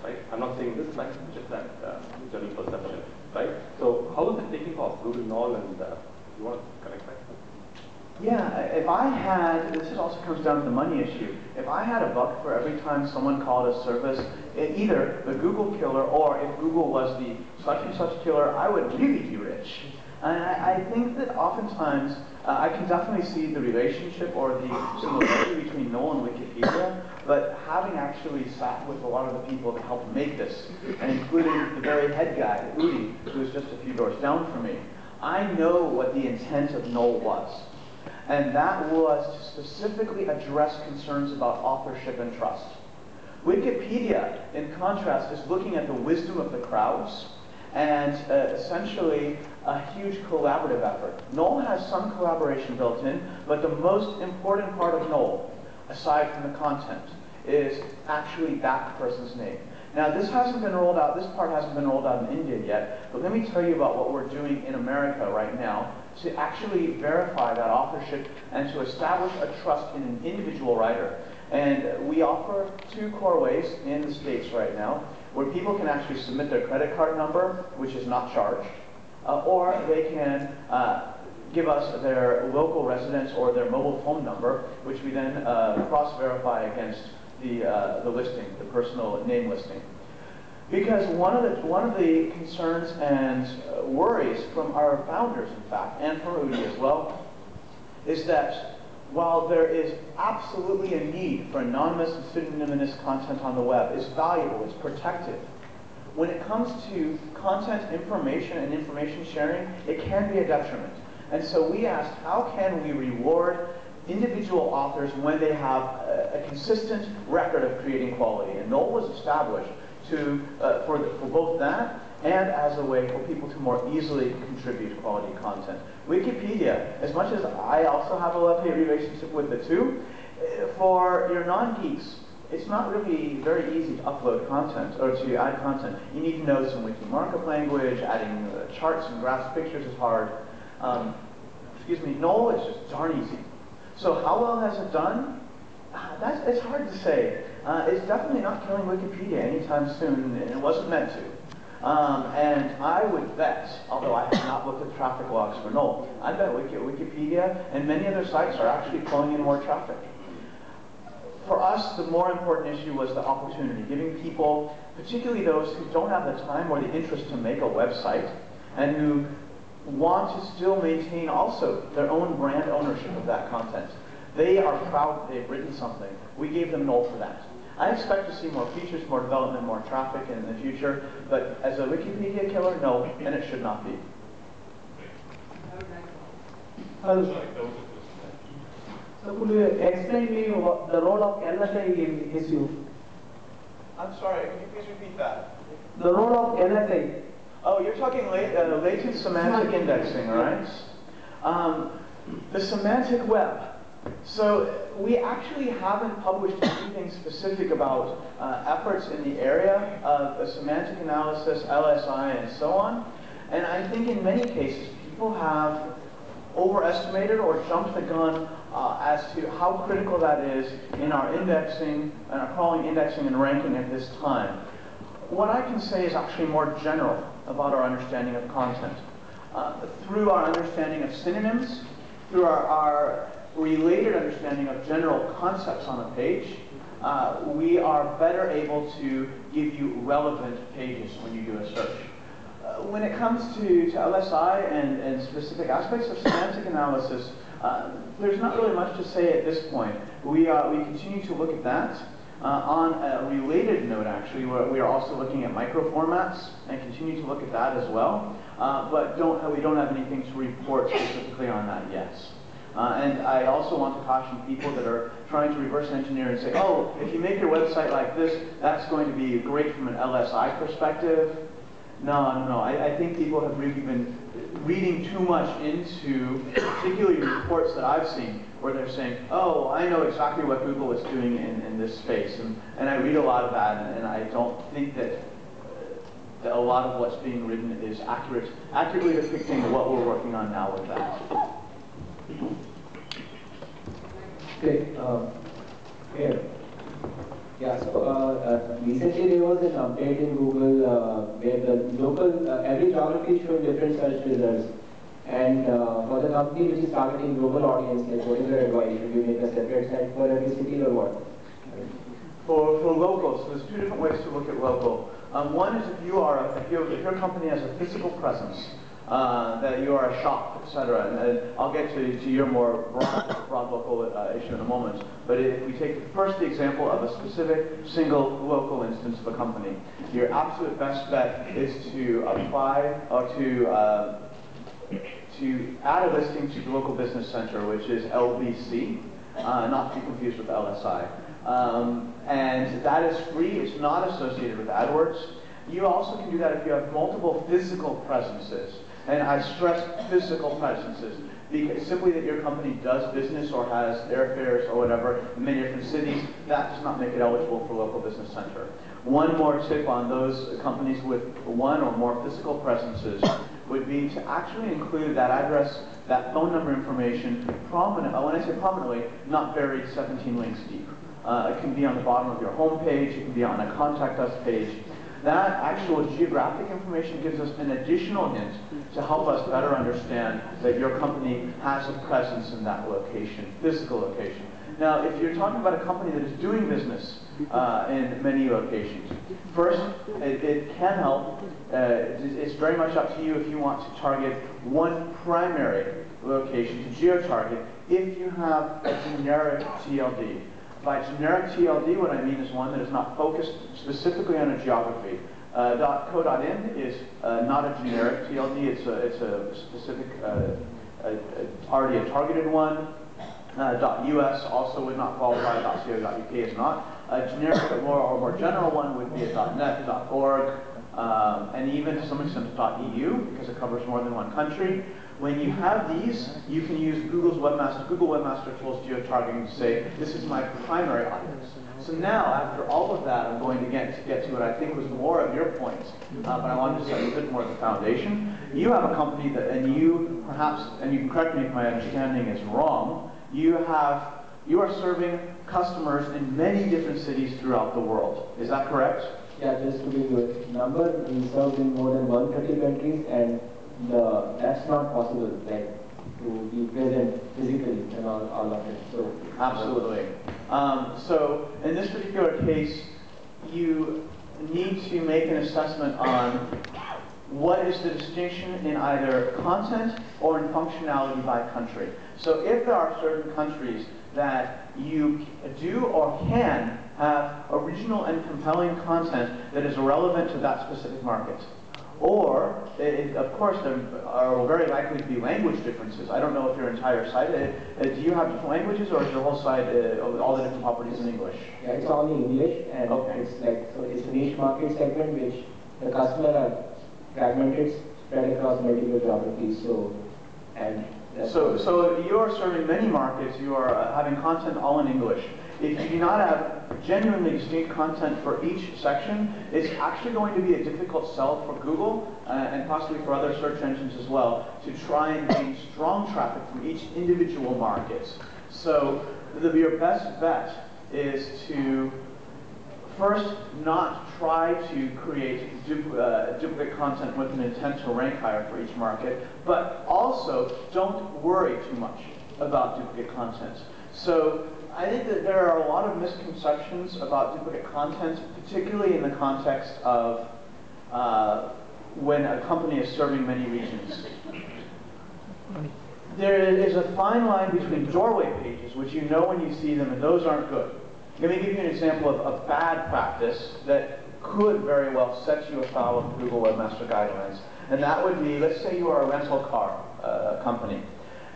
right? I'm not saying this, but just that general perception, right? So how is it taking off? Google Null, and you want to connect that? Yeah, if I had, this also comes down to the money issue. If I had $1 for every time someone called a service, either the Google killer or if Google was the such and such killer, I would really be rich. And I think that oftentimes, I can definitely see the relationship or the similarity between Null and Wikipedia, but having actually sat with a lot of the people that helped make this, and including the very head guy, Udi, who was just a few doors down from me, I know what the intent of Null was. And that was to specifically address concerns about authorship and trust. Wikipedia, in contrast, is looking at the wisdom of the crowds and essentially a huge collaborative effort. Null has some collaboration built in, but the most important part of Null, aside from the content, is actually that person's name. Now, this hasn't been rolled out, this part hasn't been rolled out in India yet, but let me tell you about what we're doing in America right now to actually verify that authorship and to establish a trust in an individual writer. And we offer 2 core ways in the States right now, where people can actually submit their credit card number, which is not charged, or they can give us their local residence or their mobile phone number, which we then cross-verify against the listing, the personal name listing. Because one of the concerns and worries from our founders, in fact, and from Udi as well, is that while there is absolutely a need for anonymous and pseudonymous content on the web, it's valuable, it's protected. When it comes to content information and information sharing, it can be a detriment. And so we asked, how can we reward individual authors when they have a consistent record of creating quality? And Null was established for both that and as a way for people to more easily contribute quality content. Wikipedia, as much as I also have a love-hate relationship with the two, for your non-geeks, it's not really very easy to upload content or to add content. You need to know some wiki markup language, adding charts and graphs, pictures is hard. Null is just darn easy. So how well has it done? It's hard to say. It's definitely not killing Wikipedia anytime soon, and it wasn't meant to. And I would bet, although I have not looked at traffic logs for Null, I bet Wikipedia and many other sites are actually pulling in more traffic. For us, the more important issue was the opportunity, giving people, particularly those who don't have the time or the interest to make a website, and who want to still maintain also their own brand ownership of that content. They are proud that they've written something. We gave them Null for that. I expect to see more features, more development, more traffic in the future, but as a Wikipedia killer, no, and it should not be. So could you explain me the role of LSI in SEO? I'm sorry, can you please repeat that? The role of LSI. Oh, you're talking latent semantic indexing, right? The semantic web. So we actually haven't published anything specific about efforts in the area of semantic analysis, LSI, and so on. And I think in many cases, people have overestimated or jumped the gun as to how critical that is in our indexing, and our crawling, indexing, and ranking at this time. What I can say is actually more general about our understanding of content. Through our understanding of synonyms, through our related understanding of general concepts on a page, we are better able to give you relevant pages when you do a search. When it comes to LSI and specific aspects of semantic analysis, there's not really much to say at this point. We continue to look at that. On a related note, actually, we are also looking at microformats and continue to look at that as well. But we don't have anything to report specifically on that yet. And I also want to caution people that are trying to reverse engineer and say, oh, if you make your website like this, that's going to be great from an LSI perspective. No. I think people have really been reading too much into particularly reports that I've seen where they're saying, oh, I know exactly what Google is doing in this space. And I read a lot of that, and I don't think that a lot of what's being written is accurately depicting what we're working on now with that. Okay. Yeah, so recently there was an update in Google where the local, every geography is showing different search results. And for the company which is targeting global audience, like what is your advice? Should you make a separate site for every city or what? For local, so there's two different ways to look at local. One is if your company has a physical presence, that you are a shop, etc. And I'll get to your more broad local issue in a moment. But if we take first the example of a specific single local instance of a company, your absolute best bet is to apply or to add a listing to the local business center, which is LBC, not to be confused with LSI. And that is free. It's not associated with AdWords. You also can do that if you have multiple physical presences. And I stress physical presences, because simply that your company does business or has airfares or whatever in many different cities, that does not make it eligible for local business center. One more tip on those companies with one or more physical presences would be to actually include that address, that phone number information prominent. When I say prominently, not buried 17 links deep. It can be on the bottom of your home page. It can be on a contact us page. That actual geographic information gives us an additional hint to help us better understand that your company has a presence in that location, physical location. Now, if you're talking about a company that is doing business in many locations, first, it can help. It's very much up to you if you want to target one primary location to geo-target if you have a generic TLD. By generic TLD, what I mean is one that is not focused specifically on a geography. .co.in is not a generic TLD. It's a specific, already a targeted one. .us also would not qualify. .co.uk is not. A generic or more general one would be a .net, .org, and even to some extent .eu, because it covers more than one country. When you have these, you can use Google Webmaster Tools geo-targeting to say, this is my primary audience. So now, after all of that, I'm going to get to what I think was more of your points, but I wanted to set a bit more of the foundation. You have a company that, and you perhaps, and you can correct me if my understanding is wrong, you are serving customers in many different cities throughout the world. Is that correct? Yeah, just to give you a number, we serve in more than 130 countries, and that's not possible, like, to be present physically in all of it. So absolutely. So in this particular case, you need to make an assessment on what is the distinction in either content or in functionality by country. So if there are certain countries that you do or can have original and compelling content that is relevant to that specific market. Or, of course, there are very likely to be language differences. I don't know if your entire site, do you have different languages, or is your whole site, all the different properties in English? Yeah, it's all in English, and it's like, so it's a niche market segment which the customer are fragmented, spread across multiple geographies. So you are serving many markets. You are having content all in English. If you do not have genuinely distinct content for each section, it's actually going to be a difficult sell for Google and possibly for other search engines as well to try and gain strong traffic from each individual market. So your best bet is to first not try to create duplicate content with an intent to rank higher for each market, but also don't worry too much about duplicate content. So I think that there are a lot of misconceptions about duplicate content, particularly in the context of when a company is serving many regions. There is a fine line between doorway pages, which you know when you see them, and those aren't good. Let me give you an example of a bad practice that could very well set you afoul of Google Webmaster Guidelines. And that would be, let's say you are a rental car company,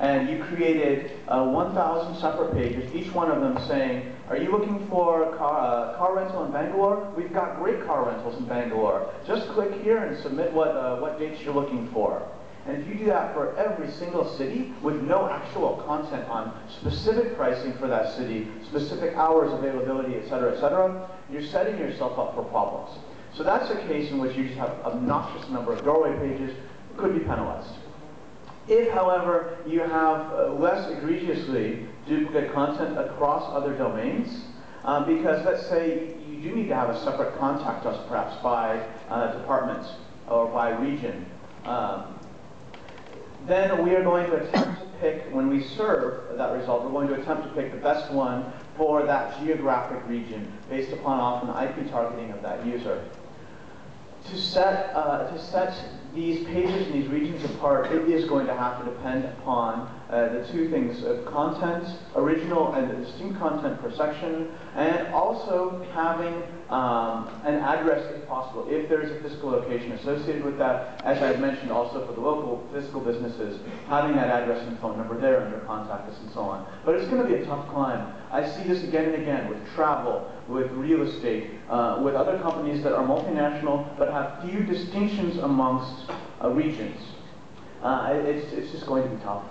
and you created 1,000 separate pages, each one of them saying, are you looking for car rental in Bangalore? We've got great car rentals in Bangalore. Just click here and submit what dates you're looking for. And if you do that for every single city with no actual content on specific pricing for that city, specific hours availability, etc., you're setting yourself up for problems. So that's a case in which you just have an obnoxious number of doorway pages, could be penalized. If, however, you have less egregiously duplicate content across other domains, Because let's say you do need to have a separate contact us perhaps by department or by region. Then we are going to attempt to pick, when we serve that result, we're going to attempt to pick the best one for that geographic region based upon often IP targeting of that user. To set these pages and these regions apart, it is going to have to depend upon the two things of content, original and distinct content per section, and also having an address if possible, if there is a physical location associated with that. As I mentioned also for the local physical businesses, having that address and phone number there under contact us and so on. But it's going to be a tough climb. I see this again and again with travel, with real estate, with other companies that are multinational but have few distinctions amongst regions. It's just going to be tough.